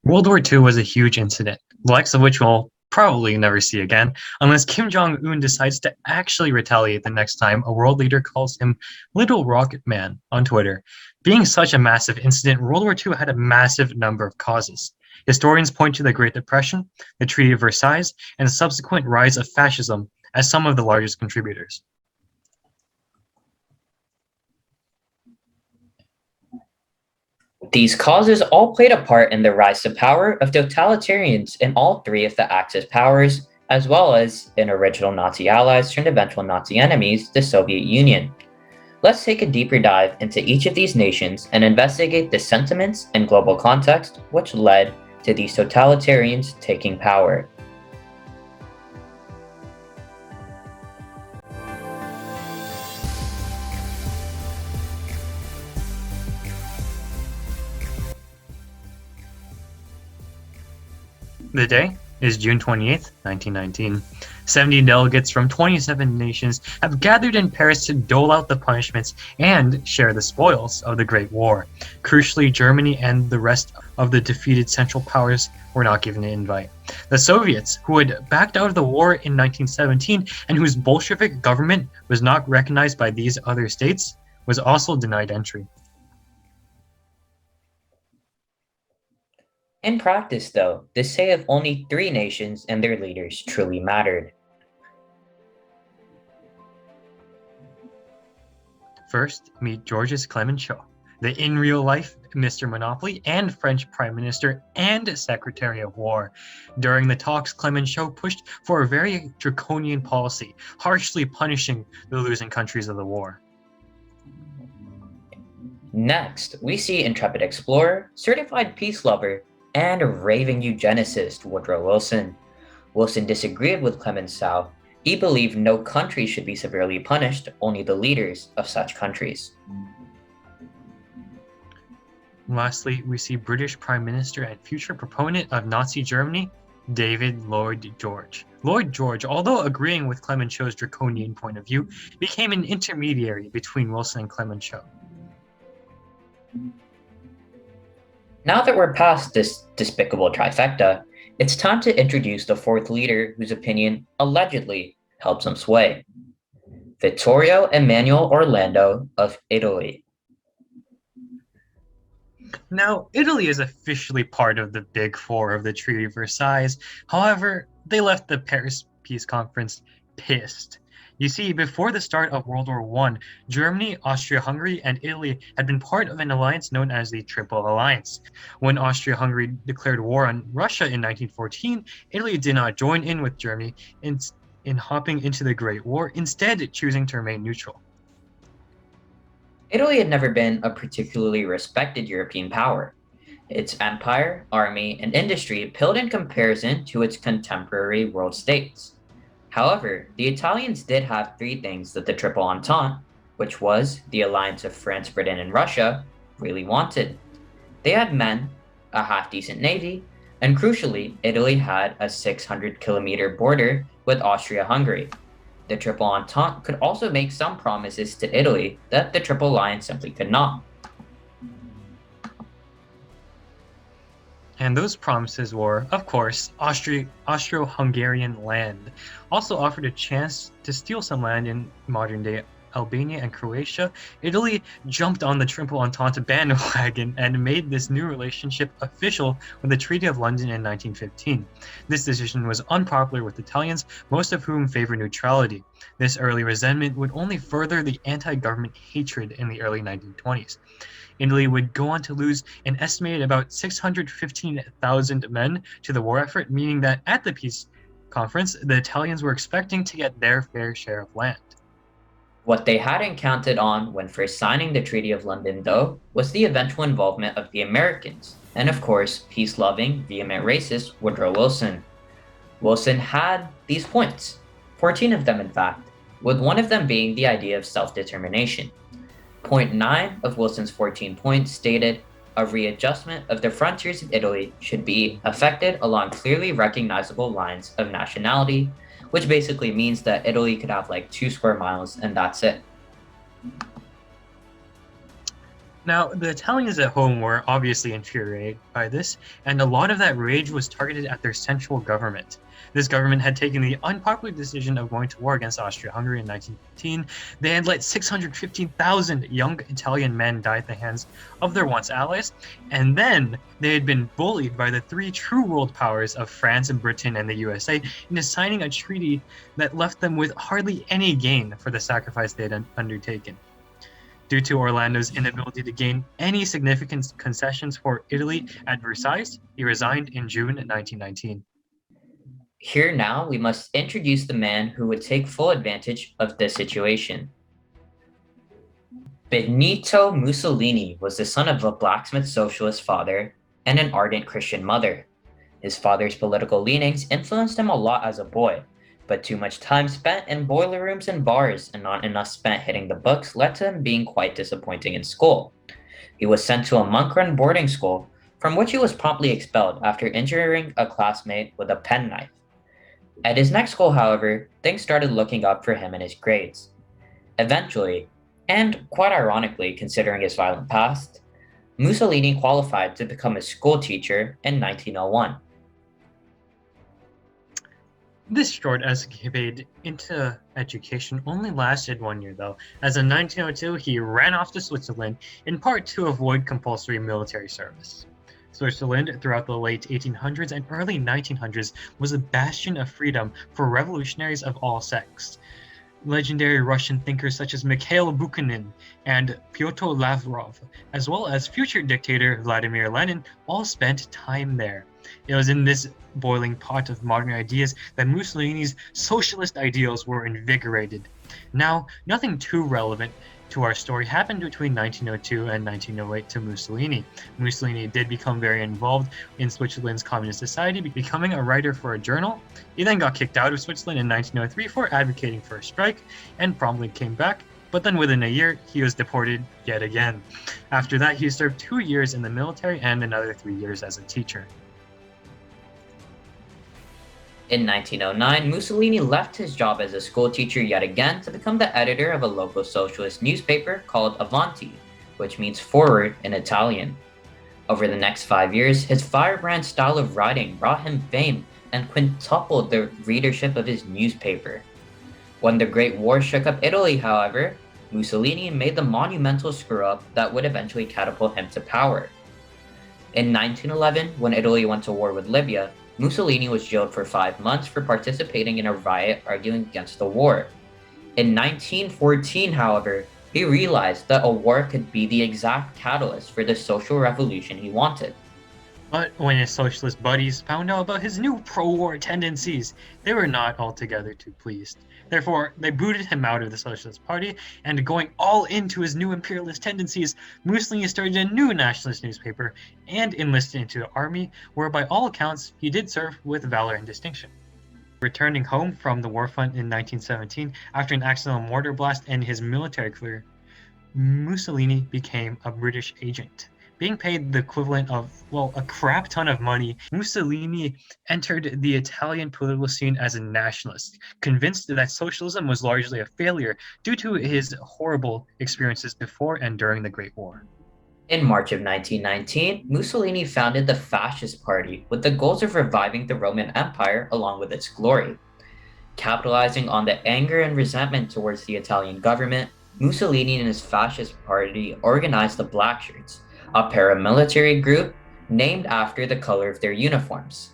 World War II was a huge incident, the likes of which we'll probably never see again, unless Kim Jong-un decides to actually retaliate the next time a world leader calls him Little Rocket Man on Twitter. Being such a massive incident, World War II had a massive number of causes. Historians point to the Great Depression, the Treaty of Versailles, and the subsequent rise of fascism as some of the largest contributors. These causes all played a part in the rise to power of totalitarians in all three of the Axis powers, as well as in original Nazi allies turned eventual Nazi enemies, the Soviet Union. Let's take a deeper dive into each of these nations and investigate the sentiments and global context which led to these totalitarians taking power. The day is June 28th, 1919. 70 delegates from 27 nations have gathered in Paris to dole out the punishments and share the spoils of the Great War. Crucially, Germany and the rest of the defeated Central Powers were not given an invite. The Soviets, who had backed out of the war in 1917 and whose Bolshevik government was not recognized by these other states, was also denied entry. In practice, though, the say of only three nations and their leaders truly mattered. First, meet Georges Clemenceau, the in real life Mr. Monopoly and French Prime Minister and Secretary of War. During the talks, Clemenceau pushed for a very draconian policy, harshly punishing the losing countries of the war. Next, we see intrepid explorer, certified peace lover, and raving eugenicist Woodrow Wilson. Wilson disagreed with Clemenceau. He believed no country should be severely punished, only the leaders of such countries. Lastly, we see British Prime Minister and future proponent of Nazi Germany, David Lloyd George. Lloyd George, although agreeing with Clemenceau's draconian point of view, became an intermediary between Wilson and Clemenceau. Now that we're past this despicable trifecta, it's time to introduce the fourth leader whose opinion allegedly held some sway. Vittorio Emanuele Orlando of Italy. Now, Italy is officially part of the Big Four of the Treaty of Versailles. However, they left the Paris Peace Conference pissed. You see, before the start of World War I, Germany, Austria-Hungary, and Italy had been part of an alliance known as the Triple Alliance. When Austria-Hungary declared war on Russia in 1914, Italy did not join in with Germany in hopping into the Great War, instead choosing to remain neutral. Italy had never been a particularly respected European power. Its empire, army, and industry paled in comparison to its contemporary world states. However, the Italians did have three things that the Triple Entente, which was the alliance of France, Britain, and Russia, really wanted. They had men, a half-decent navy, and crucially, Italy had a 600-kilometer border with Austria-Hungary. The Triple Entente could also make some promises to Italy that the Triple Alliance simply could not. And those promises were, of course, Austro-Hungarian land. Also offered a chance to steal some land in modern-day Albania and Croatia. Italy jumped on the Triple Entente bandwagon and made this new relationship official with the Treaty of London in 1915. This decision was unpopular with Italians, most of whom favored neutrality. This early resentment would only further the anti-government hatred in the early 1920s. Italy would go on to lose an estimated about 615,000 men to the war effort, meaning that at the peace conference, the Italians were expecting to get their fair share of land. What they hadn't counted on when first signing the Treaty of London, though, was the eventual involvement of the Americans, and of course, peace-loving, vehement racist Woodrow Wilson. Wilson had these points, 14 of them in fact, with one of them being the idea of self-determination. Point 9 of Wilson's 14 points stated, a readjustment of the frontiers of Italy should be effected along clearly recognizable lines of nationality, which basically means that Italy could have like 2 square miles and that's it. Now, the Italians at home were obviously infuriated by this, and a lot of that rage was targeted at their central government. This government had taken the unpopular decision of going to war against Austria-Hungary in 1915. They had let 615,000 young Italian men die at the hands of their once allies, and then they had been bullied by the three true world powers of France and Britain and the USA into signing a treaty that left them with hardly any gain for the sacrifice they had undertaken. Due to Orlando's inability to gain any significant concessions for Italy at Versailles, he resigned in June 1919. Here now, we must introduce the man who would take full advantage of this situation. Benito Mussolini was the son of a blacksmith socialist father and an ardent Christian mother. His father's political leanings influenced him a lot as a boy, but too much time spent in boiler rooms and bars and not enough spent hitting the books led to him being quite disappointing in school. He was sent to a monk-run boarding school, from which he was promptly expelled after injuring a classmate with a penknife. At his next school, however, things started looking up for him in his grades. Eventually, and quite ironically considering his violent past, Mussolini qualified to become a school teacher in 1901. This short escapade into education only lasted 1 year, though, as in 1902 he ran off to Switzerland, in part to avoid compulsory military service. Switzerland, throughout the late 1800s and early 1900s, was a bastion of freedom for revolutionaries of all sects. Legendary Russian thinkers such as Mikhail Bakunin and Pyotr Lavrov, as well as future dictator Vladimir Lenin, all spent time there. It was in this boiling pot of modern ideas that Mussolini's socialist ideals were invigorated. Now, nothing too relevant to our story happened between 1902 and 1908 to Mussolini. Mussolini did become very involved in Switzerland's communist society, becoming a writer for a journal. He then got kicked out of Switzerland in 1903 for advocating for a strike and promptly came back. But then within a year, he was deported yet again. After that, he served 2 years in the military and another 3 years as a teacher. In 1909, Mussolini left his job as a school teacher yet again to become the editor of a local socialist newspaper called Avanti, which means forward in Italian. Over the next 5 years, his firebrand style of writing brought him fame and quintupled the readership of his newspaper. When the Great War shook up Italy, however, Mussolini made the monumental screw-up that would eventually catapult him to power. In 1911, when Italy went to war with Libya, Mussolini was jailed for 5 months for participating in a riot arguing against the war. In 1914, however, he realized that a war could be the exact catalyst for the social revolution he wanted. But when his socialist buddies found out about his new pro-war tendencies, they were not altogether too pleased. Therefore, they booted him out of the Socialist Party, and going all into his new imperialist tendencies, Mussolini started a new nationalist newspaper and enlisted into the army, where by all accounts he did serve with valor and distinction. Returning home from the war front in 1917 after an accidental mortar blast ended his military career, Mussolini became a British agent. Being paid the equivalent of, well, a crap ton of money, Mussolini entered the Italian political scene as a nationalist, convinced that socialism was largely a failure due to his horrible experiences before and during the Great War. In March of 1919, Mussolini founded the Fascist Party with the goals of reviving the Roman Empire along with its glory. Capitalizing on the anger and resentment towards the Italian government, Mussolini and his Fascist Party organized the Black Shirts, a paramilitary group named after the color of their uniforms.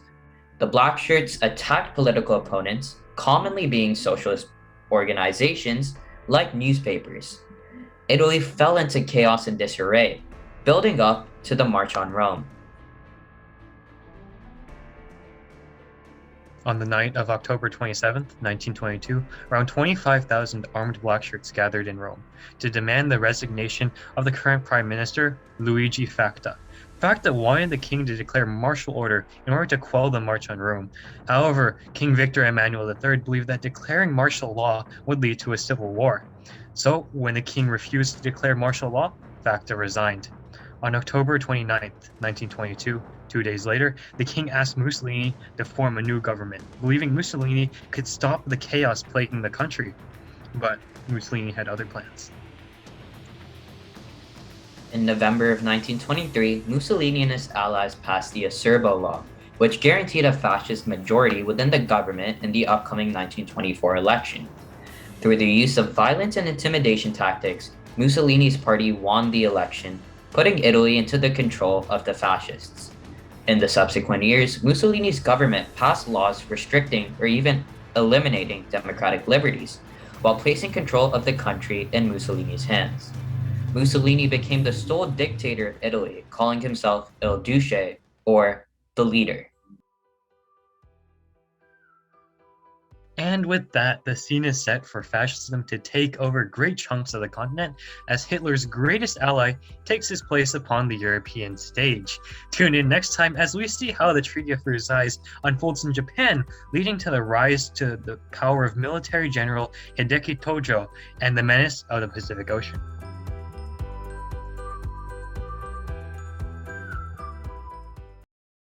The Black Shirts attacked political opponents, commonly being socialist organizations like newspapers. Italy fell into chaos and disarray, building up to the March on Rome. On the night of October 27, 1922, around 25,000 armed black shirts gathered in Rome to demand the resignation of the current Prime Minister, Luigi Facta. Facta wanted the king to declare martial order in order to quell the March on Rome. However, King Victor Emmanuel III believed that declaring martial law would lead to a civil war. So, when the king refused to declare martial law, Facta resigned. On October 29, 1922, 2 days later, the king asked Mussolini to form a new government, believing Mussolini could stop the chaos plaguing the country. But Mussolini had other plans. In November of 1923, Mussolini and his allies passed the Acerbo Law, which guaranteed a fascist majority within the government in the upcoming 1924 election. Through the use of violence and intimidation tactics, Mussolini's party won the election, putting Italy into the control of the fascists. In the subsequent years, Mussolini's government passed laws restricting or even eliminating democratic liberties, while placing control of the country in Mussolini's hands. Mussolini became the sole dictator of Italy, calling himself Il Duce, or the leader. And with that, the scene is set for fascism to take over great chunks of the continent as Hitler's greatest ally takes his place upon the European stage. Tune in next time as we see how the Treaty of Versailles unfolds in Japan, leading to the rise to the power of military general Hideki Tojo and the menace of the Pacific Ocean.